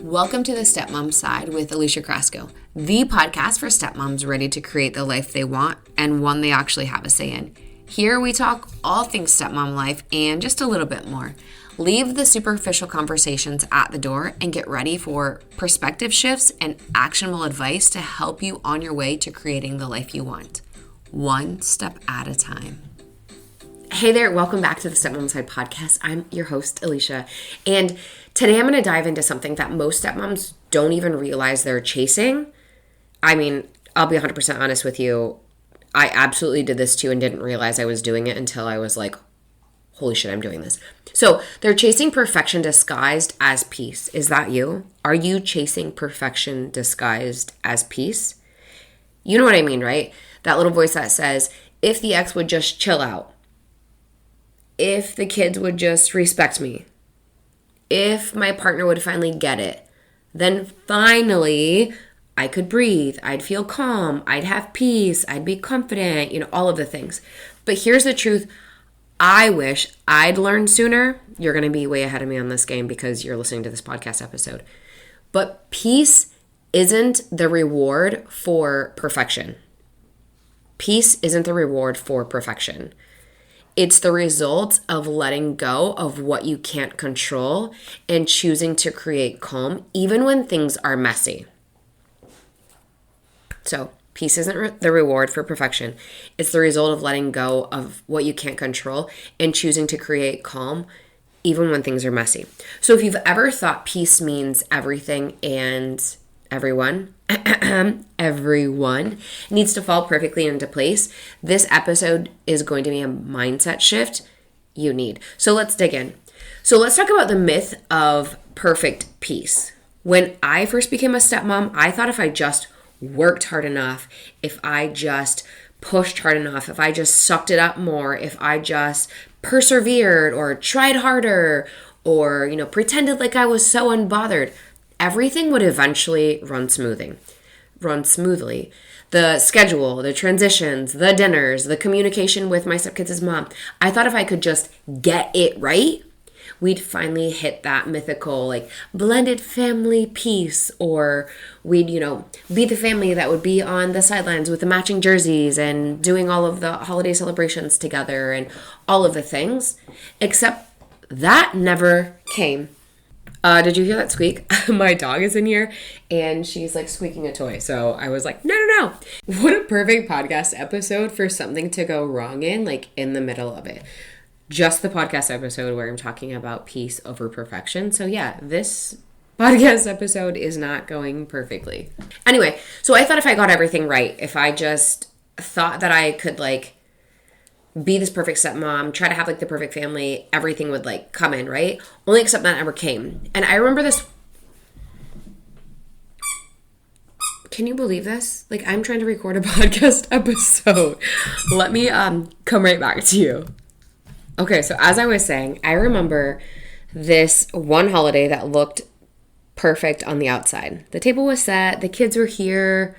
Welcome to the Stepmom Side with Alicia, the podcast for stepmoms ready to create the life they want and one they actually have a say in. Here we talk all things stepmom life and just a little bit more. Leave the superficial conversations at the door and get ready for perspective shifts and actionable advice to help you on your way to creating the life you want, one step at a time. Hey there, welcome back to the Stepmom Side Podcast. I'm your host, Alicia, and today I'm going to dive into something that most stepmoms don't even realize they're chasing. I mean, I'll be 100% honest with you. I absolutely did this too and didn't realize I was doing it until I was like, holy shit, I'm doing this. So they're chasing perfection disguised as peace. Is that you? Are you chasing perfection disguised as peace? You know what I mean, right? That little voice that says, if the ex would just chill out, if the kids would just respect me, if my partner would finally get it, then finally I could breathe, I'd feel calm, I'd have peace, I'd be confident, all of the things. But here's the truth. I wish I'd learned sooner. You're going to be way ahead of me on this game because you're listening to this podcast episode. But peace isn't the reward for perfection. Peace isn't the reward for perfection. It's the result of letting go of what you can't control and choosing to create calm even when things are messy. So, peace isn't the reward for perfection. It's the result of letting go of what you can't control and choosing to create calm even when things are messy. So, if you've ever thought peace means everything and everyone needs to fall perfectly into place, this episode is going to be a mindset shift you need. So let's dig in. So let's talk about the myth of perfect peace. When I first became a stepmom, I thought if I just worked hard enough, if I just pushed hard enough, if I just sucked it up more, if I just persevered or tried harder or, pretended like I was so unbothered, everything would eventually run smoothly. The schedule, the transitions, the dinners, the communication with my stepkids' mom. I thought if I could just get it right, we'd finally hit that mythical blended family peace, or we'd, be the family that would be on the sidelines with the matching jerseys and doing all of the holiday celebrations together and all of the things, except that never came. Did you hear that squeak? My dog is in here and she's squeaking a toy. So I was like, no. What a perfect podcast episode for something to go wrong in the middle of it. Just the podcast episode where I'm talking about peace over perfection. So yeah, this podcast episode is not going perfectly. Anyway, so I thought if I got everything right, if I just thought that I could be this perfect stepmom, try to have the perfect family, everything would come in, right? Only except that never came. And I remember this. Can you believe this? I'm trying to record a podcast episode. Let me come right back to you. Okay, so as I was saying, I remember this one holiday that looked perfect on the outside. The table was set, the kids were here,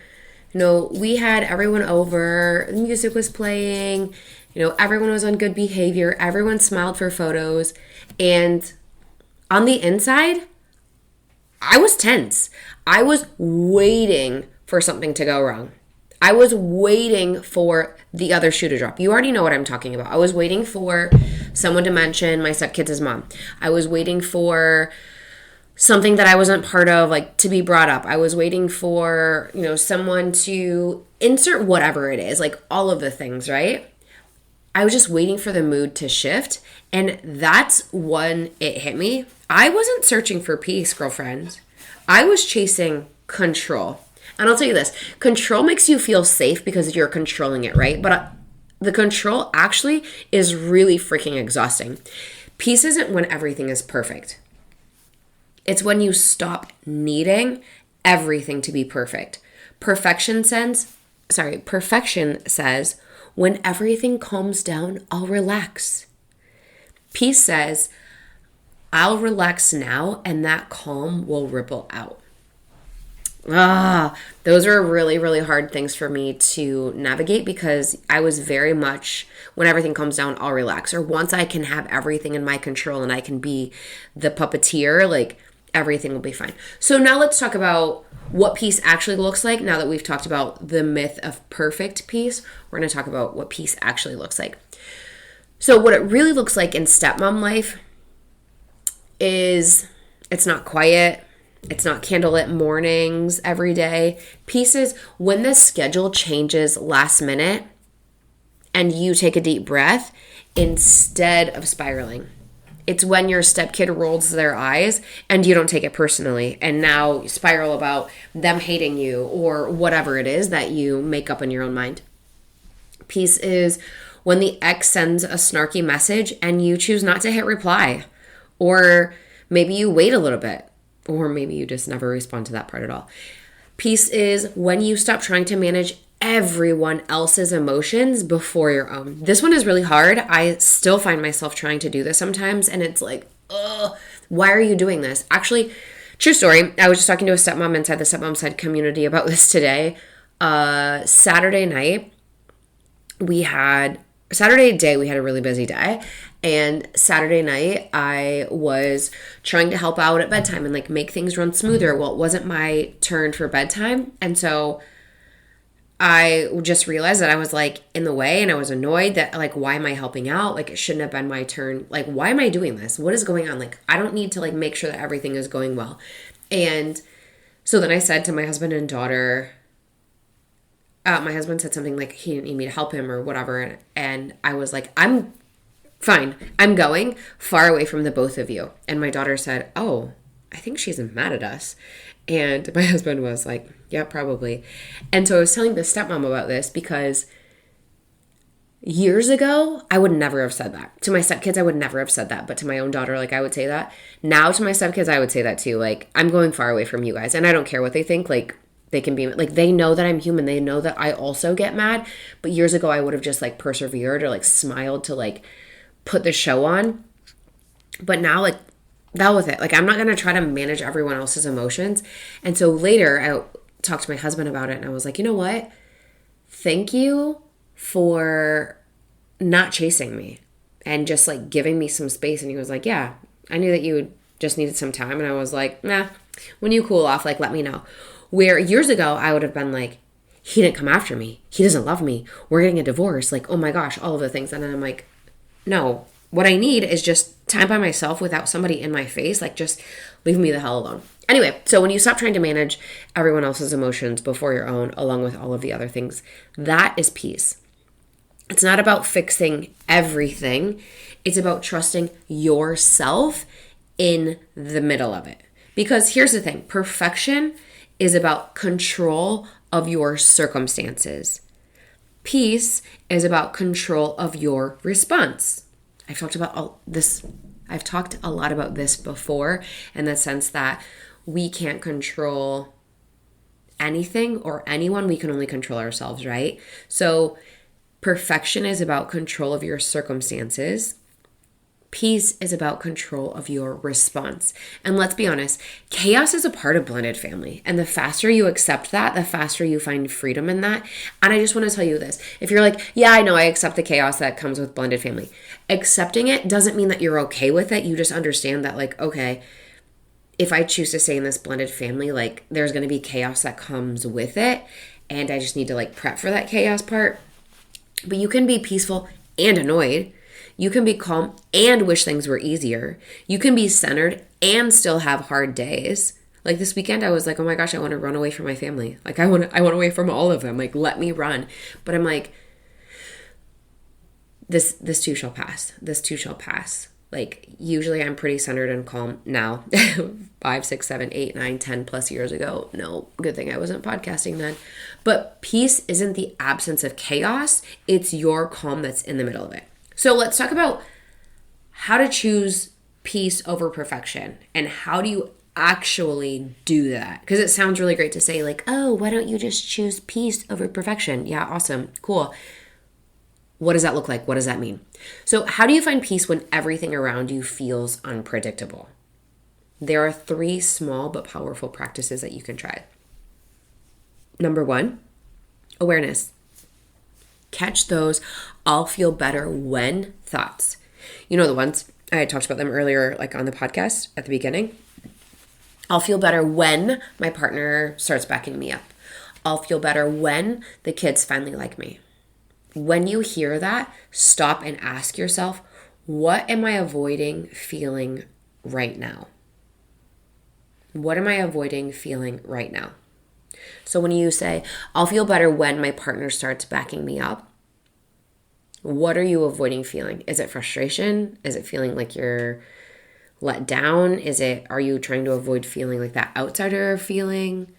we had everyone over, the music was playing, everyone was on good behavior. Everyone smiled for photos. And on the inside, I was tense. I was waiting for something to go wrong. I was waiting for the other shoe to drop. You already know what I'm talking about. I was waiting for someone to mention my stepkids' mom. I was waiting for something that I wasn't part of, to be brought up. I was waiting for, someone to insert whatever it is, all of the things, right? I was just waiting for the mood to shift, and that's when it hit me. I wasn't searching for peace, girlfriend. I was chasing control. And I'll tell you this, control makes you feel safe because you're controlling it, right? But the control actually is really freaking exhausting. Peace isn't when everything is perfect. It's when you stop needing everything to be perfect. Perfection says, when everything calms down, I'll relax. Peace says, I'll relax now and that calm will ripple out. Those are really, really hard things for me to navigate because I was very much, when everything calms down, I'll relax. Or once I can have everything in my control and I can be the puppeteer, everything will be fine. So now let's talk about what peace actually looks like. Now that we've talked about the myth of perfect peace, we're going to talk about what peace actually looks like. So what it really looks like in stepmom life is it's not quiet. It's not candlelit mornings every day. Peace is when the schedule changes last minute and you take a deep breath instead of spiraling. It's when your stepkid rolls their eyes and you don't take it personally and now you spiral about them hating you or whatever it is that you make up in your own mind. Peace is when the ex sends a snarky message and you choose not to hit reply, or maybe you wait a little bit, or maybe you just never respond to that part at all. Peace is when you stop trying to manage everyone else's emotions before your own. This one is really hard. I still find myself trying to do this sometimes, and it's like, ugh, why are you doing this? Actually, true story, I was just talking to a stepmom inside the Stepmom Side community about this today. Saturday day, we had a really busy day. And Saturday night, I was trying to help out at bedtime and like make things run smoother. Well, it wasn't my turn for bedtime. And so I just realized that I was like in the way and I was annoyed that like, why am I helping out? Like it shouldn't have been my turn. Like, why am I doing this? What is going on? Like, I don't need to like make sure that everything is going well. And so then I said to my husband and daughter, my husband said something like he didn't need me to help him or whatever. And I was like, I'm fine. I'm going far away from the both of you. And my daughter said, oh, I think she's mad at us. And my husband was like, yeah, probably. And so I was telling the stepmom about this because years ago, I would never have said that. To my stepkids, I would never have said that. But to my own daughter, like I would say that. Now to my stepkids, I would say that too. Like, I'm going far away from you guys. And I don't care what they think. Like, they can be, like, they know that I'm human. They know that I also get mad. But years ago, I would have just, like, persevered or, like, smiled to, like, put the show on. But now, like, dealt with it. Like, I'm not going to try to manage everyone else's emotions. And so later, I talked to my husband about it. And I was like, you know what? Thank you for not chasing me and just, like, giving me some space. And he was like, yeah, I knew that you just needed some time. And I was like, nah, when you cool off, like, let me know. Where years ago, I would have been like, he didn't come after me. He doesn't love me. We're getting a divorce. Like, oh my gosh, all of the things. And then I'm like, no, what I need is just time by myself without somebody in my face. Like, just leave me the hell alone. Anyway, so when you stop trying to manage everyone else's emotions before your own, along with all of the other things, that is peace. It's not about fixing everything. It's about trusting yourself in the middle of it. Because here's the thing, perfection is about control of your circumstances. Peace is about control of your response. I've talked a lot about this before, in the sense that we can't control anything or anyone. We can only control ourselves, right? So perfection is about control of your circumstances. Peace is about control of your response. And let's be honest, chaos is a part of blended family. And the faster you accept that, the faster you find freedom in that. And I just want to tell you this. If you're like, yeah, I know I accept the chaos that comes with blended family. Accepting it doesn't mean that you're okay with it. You just understand that, like, okay, if I choose to stay in this blended family, like, there's going to be chaos that comes with it. And I just need to, like, prep for that chaos part. But you can be peaceful and annoyed. You can be calm and wish things were easier. You can be centered and still have hard days. Like this weekend, I was like, oh my gosh, I want to run away from my family. Like I want away from all of them. Like, let me run. But I'm like, this too shall pass. This too shall pass. Like, usually I'm pretty centered and calm now. 5, 6, 7, 8, 9, 10 plus years ago. No, good thing I wasn't podcasting then. But peace isn't the absence of chaos. It's your calm that's in the middle of it. So let's talk about how to choose peace over perfection and how do you actually do that? Because it sounds really great to say, like, oh, why don't you just choose peace over perfection? Yeah, awesome, cool. What does that look like? What does that mean? So how do you find peace when everything around you feels unpredictable? There are 3 small but powerful practices that you can try. Number 1, awareness. Catch those I'll feel better when thoughts. You know the ones, I talked about them earlier, like on the podcast at the beginning. I'll feel better when my partner starts backing me up. I'll feel better when the kids finally like me. When you hear that, stop and ask yourself, what am I avoiding feeling right now? What am I avoiding feeling right now? So when you say, I'll feel better when my partner starts backing me up, what are you avoiding feeling? Is it frustration? Is it feeling like you're let down? Are you trying to avoid feeling like that outsider feeling?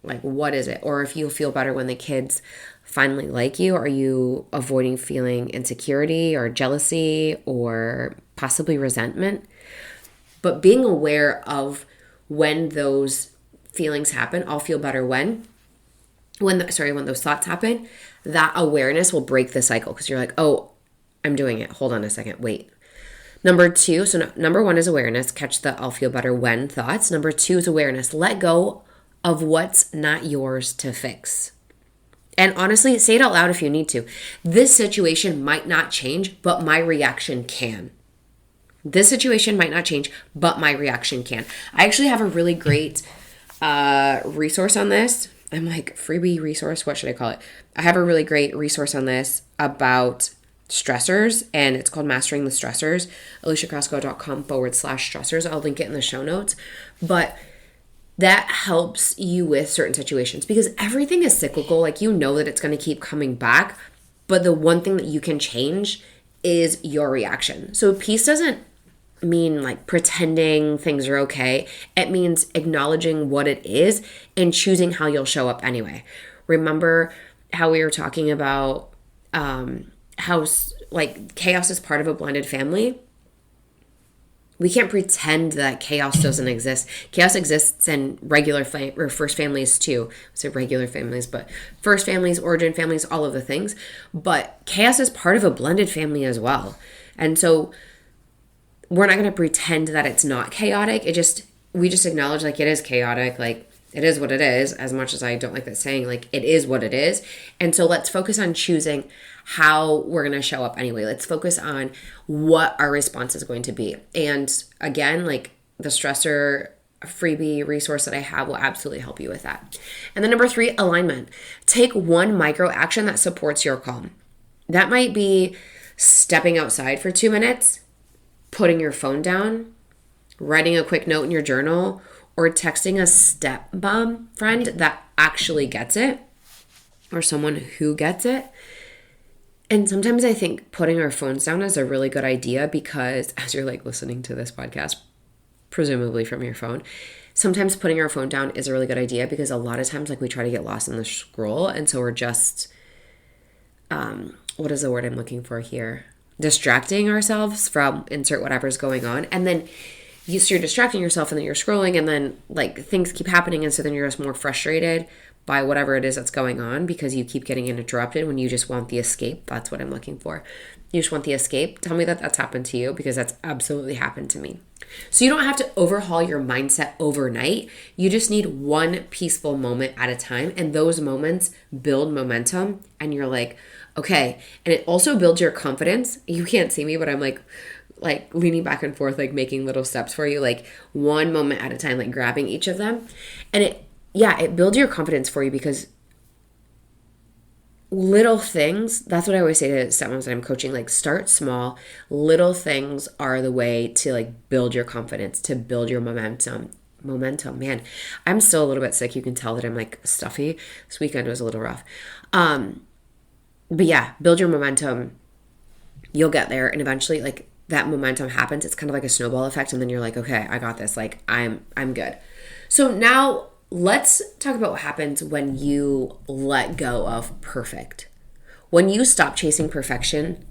Like, what is it? Or if you feel better when the kids finally like you, are you avoiding feeling insecurity or jealousy or possibly resentment? But being aware of when those feelings happen, I'll feel better when those thoughts happen, that awareness will break the cycle because you're like, oh, I'm doing it. Hold on a second. Wait. Number one is awareness. Catch the I'll feel better when thoughts. Number 2 is awareness. Let go of what's not yours to fix. And honestly, say it out loud if you need to. This situation might not change, but my reaction can. This situation might not change, but my reaction can. I actually have a really great resource on this. I'm like, freebie resource, what should I call it? I have a really great resource on this about stressors, and it's called Mastering the Stressors, aliciacrasco.com/stressors. I'll link it in the show notes. But that helps you with certain situations because everything is cyclical. Like, you know that it's going to keep coming back, but the one thing that you can change is your reaction. So peace doesn't mean like pretending things are okay. It means acknowledging what it is and choosing how you'll show up anyway. Remember how we were talking about how like chaos is part of a blended family? We can't pretend that chaos doesn't exist. Chaos exists in or first families too. I say regular families, but first families, origin families, all of the things. But chaos is part of a blended family as well. And so we're not going to pretend that it's not chaotic. We just acknowledge like it is chaotic. Like, it is what it is, as much as I don't like that saying, like, it is what it is. And so let's focus on choosing how we're going to show up anyway. Let's focus on what our response is going to be. And again, like, the stressor freebie resource that I have will absolutely help you with that. And then number 3, alignment. Take one micro action that supports your calm. That might be stepping outside for 2 minutes, putting your phone down, writing a quick note in your journal, or texting a stepmom friend that actually gets it, or someone who gets it. And sometimes I think putting our phones down is a really good idea because as you're like listening to this podcast, presumably from your phone, sometimes putting our phone down is a really good idea because a lot of times like we try to get lost in the scroll. And so we're just, what is the word I'm looking for here? Distracting ourselves from insert whatever's going on. And then you're distracting yourself and then you're scrolling and then like things keep happening. And so then you're just more frustrated by whatever it is that's going on because you keep getting interrupted when you just want the escape. That's what I'm looking for. You just want the escape. Tell me that that's happened to you because that's absolutely happened to me. So you don't have to overhaul your mindset overnight. You just need one peaceful moment at a time. And those moments build momentum and you're like, okay. And it also builds your confidence. You can't see me, but I'm like leaning back and forth, like making little steps for you, like one moment at a time, like grabbing each of them. And it builds your confidence for you because little things, that's what I always say to stepmoms that I'm coaching, like start small. Little things are the way to like build your confidence, to build your momentum. Man, I'm still a little bit sick. You can tell that I'm like stuffy. This weekend was a little rough. But yeah, build your momentum. You'll get there. And eventually like that momentum happens. It's kind of like a snowball effect. And then you're like, okay, I got this. Like I'm good. So now let's talk about what happens when you let go of perfect. When you stop chasing perfection,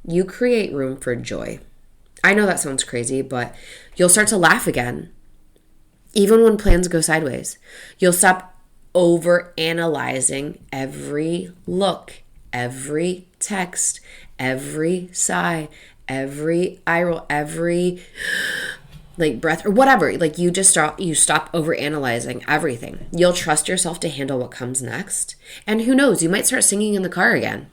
you create room for joy. I know that sounds crazy, but you'll start to laugh again. Even when plans go sideways. You'll stop over-analyzing every look, every text, every sigh, every eye roll, every like breath or whatever. Like you stop over-analyzing everything. You'll trust yourself to handle what comes next. And who knows, you might start singing in the car again.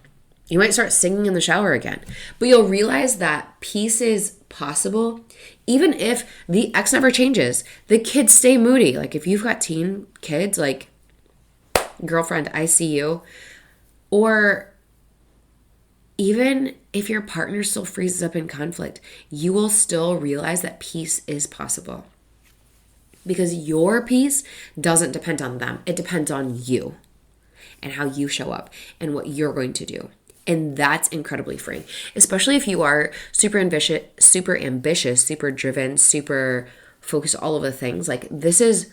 You might start singing in the shower again. But you'll realize that peace is possible Even if the ex never changes, the kids stay moody. Like if you've got teen kids, like, girlfriend, I see you. Or even if your partner still freezes up in conflict, you will still realize that peace is possible. Because your peace doesn't depend on them. It depends on you and how you show up and what you're going to do. And that's incredibly freeing, especially if you are super ambitious, super driven, super focused, all of the things. Like this is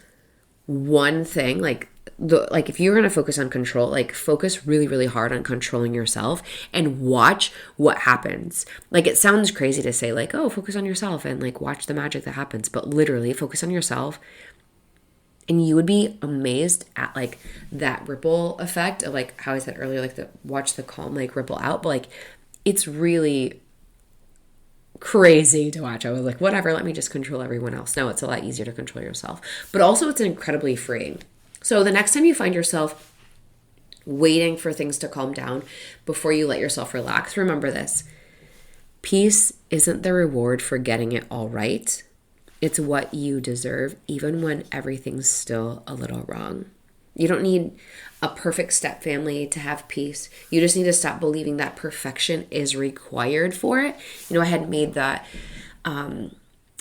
one thing, like if you're going to focus on control, like focus really, really hard on controlling yourself and watch what happens. Like it sounds crazy to say like, oh, focus on yourself and like watch the magic that happens, but literally focus on yourself. And you would be amazed at like that ripple effect of like how I said earlier, like watch the calm like ripple out. But like it's really crazy to watch. I was like, whatever, let me just control everyone else. No, it's a lot easier to control yourself. But also it's incredibly freeing. So the next time you find yourself waiting for things to calm down before you let yourself relax, remember this. Peace isn't the reward for getting it all right. It's what you deserve, even when everything's still a little wrong. You don't need a perfect step family to have peace. You just need to stop believing that perfection is required for it. You know, I had made that, not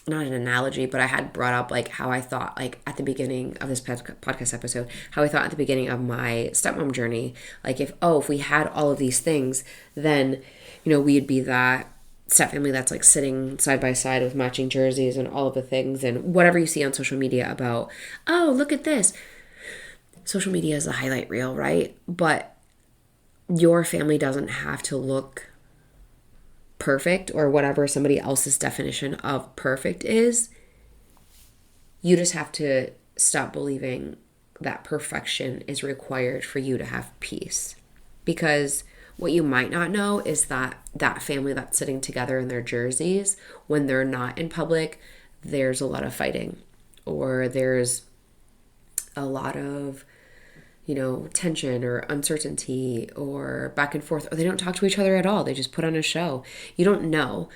an analogy, but I had brought up like how I thought like at the beginning of this podcast episode, how I thought at the beginning of my stepmom journey, like if we had all of these things, then, you know, we'd be that step family that's like sitting side by side with matching jerseys and all of the things and whatever you see on social media about, oh, look at this. Social media is a highlight reel, right? But your family doesn't have to look perfect or whatever somebody else's definition of perfect is. You just have to stop believing that perfection is required for you to have peace. Because what you might not know is that that family that's sitting together in their jerseys, when they're not in public, there's a lot of fighting or there's a lot of, you know, tension or uncertainty or back and forth, or they don't talk to each other at all. They just put on a show. You don't know.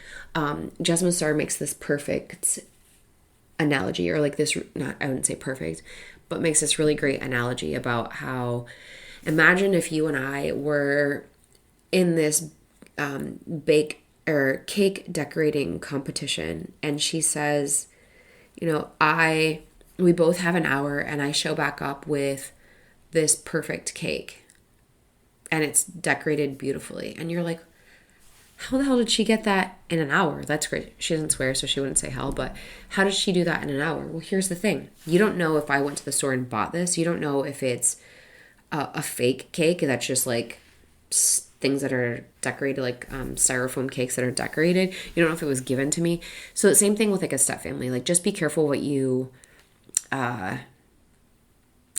Jasmine Star makes this perfect analogy, or like this, not, I wouldn't say perfect, but makes this really great analogy about how, imagine if you and I were in this bake or cake decorating competition, and she says, you know, we both have an hour and I show back up with this perfect cake and it's decorated beautifully. And you're like, how the hell did she get that in an hour? That's great. She doesn't swear, so she wouldn't say hell, but how did she do that in an hour? Well, here's the thing. You don't know if I went to the store and bought this. You don't know if it's a fake cake that's just like things that are decorated, like styrofoam cakes that are decorated. You don't know if it was given to me. So the same thing with like a step family. Like just be careful what you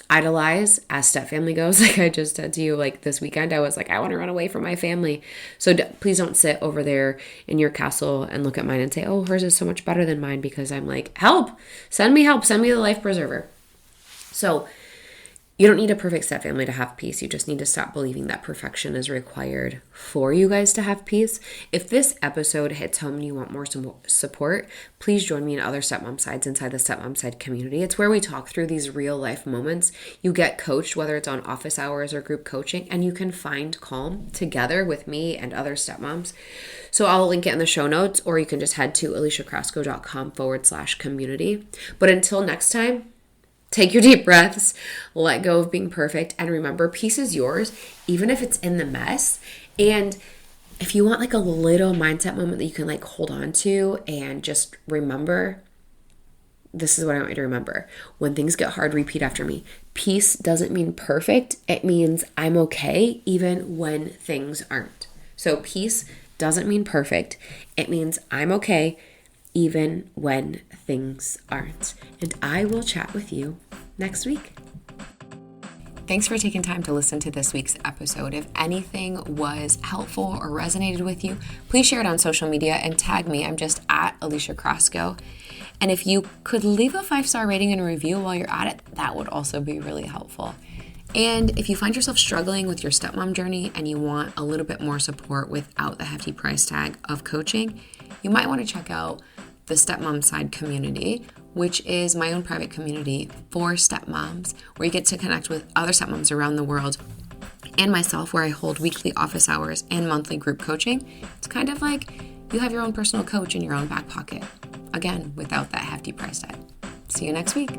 idolize as step family goes. Like I just said to you, like this weekend, I was like, I want to run away from my family. So please don't sit over there in your castle and look at mine and say, oh, hers is so much better than mine, because I'm like, help, send me the life preserver. So you don't need a perfect step family to have peace. You just need to stop believing that perfection is required for you guys to have peace. If this episode hits home and you want more support, please join me in other Stepmom Sides inside the Stepmom Side community. It's where we talk through these real life moments. You get coached, whether it's on office hours or group coaching, and you can find calm together with me and other stepmoms. So I'll link it in the show notes, or you can just head to aliciacrasco.com/community. But until next time, take your deep breaths, let go of being perfect, and remember, peace is yours, even if it's in the mess. And if you want like a little mindset moment that you can like hold on to and just remember, this is what I want you to remember. When things get hard, repeat after me. Peace doesn't mean perfect. It means I'm okay even when things aren't. So peace doesn't mean perfect. It means I'm okay even when things aren't. And I will chat with you next week. Thanks for taking time to listen to this week's episode. If anything was helpful or resonated with you, please share it on social media and tag me. I'm just at Alicia Crasco. And if you could leave a 5-star rating and a review while you're at it, that would also be really helpful. And if you find yourself struggling with your stepmom journey and you want a little bit more support without the hefty price tag of coaching, you might want to check out the Stepmom Side community, which is my own private community for stepmoms, where you get to connect with other stepmoms around the world and myself, where I hold weekly office hours and monthly group coaching. It's kind of like you have your own personal coach in your own back pocket. Again, without that hefty price tag. See you next week.